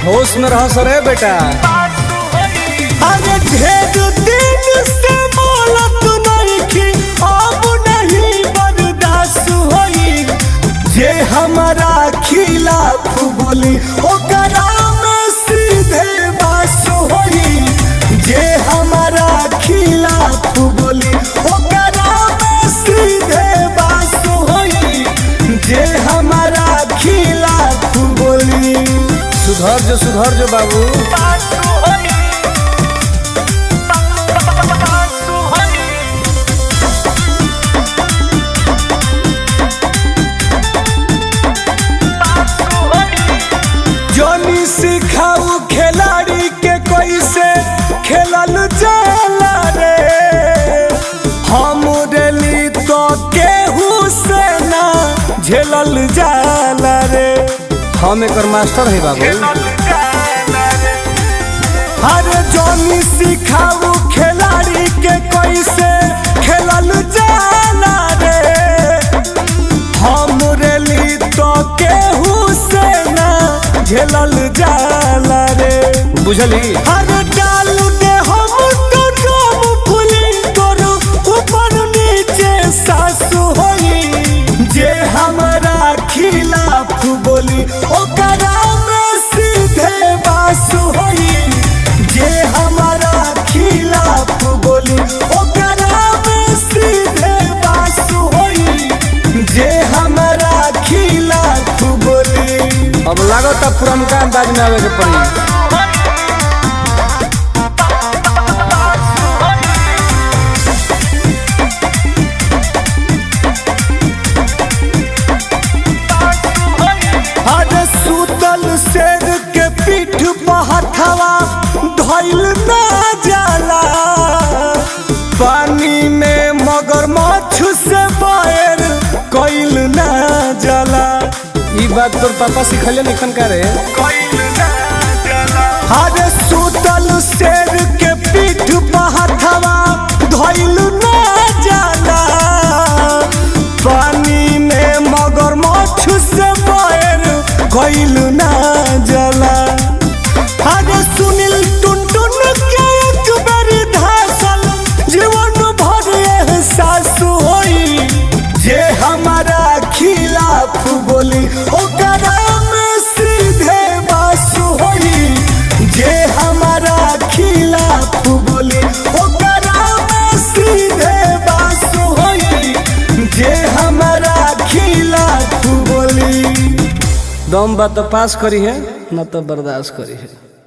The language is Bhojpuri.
होश में रह सरे बेटा। अरे ढेर दिन से बोलत नहीं कि अब नहीं बर्दाश्त होई। जे हमारा खिलाफ बोली ओकरा में सीधे बास होई। जे हमारा खिलाफ बोली ओकरा में सीधे बास होई। जे हमारा खिलाफ बोली सुधर जो बाबू। जोनी सिखाऊ खिलाड़ी के कैसे खेलल जाला रे। हम रेली तो केहू से ना झेलल जाला रे। हम एक मास्टर है बाबू। अरे जोनी सिखाऊ खिलाड़ी के कैसे खेलल जाला रे। हम रेली तो केहू से ना झेलल जाला रे। बुझली। अरे डाल दे हम तो नाम फुली तोर ऊपर नीचे सास होई। जे हमारा खिलाफ बोली ओकरा में सीधे बास होई। जे हमारा खिलाफ बोली ओकरा में सीधे बास होई। जे हमारा खिलाफ बोली। अब लागत पुरनका अंदाज में आवे के पड़ी। सुतल शेर के पीठ पहथवा धइल ना जाला। पानी में मगरमच्छ से बैर कइल ना जाला। ई बात तोर पापा सिखले निखन करे। अरे सुतल शेर के पीठ पहथवा धइल ना जाला। पानी में मगरमच्छ से बैर कइल ना जाला। अरे सुनील टुनटुन के एक बारी धासल जीवन भर एहसास होई। जे हमारा खिलाफ बोली ओकरा में सीधे बास होई। जे हमारा खिलाफ बोली ओकरा में सीधे बास होई। जे हमारा खिलाफ बोली। दम बात तो पास करी है न तो बर्दाश्त करी है।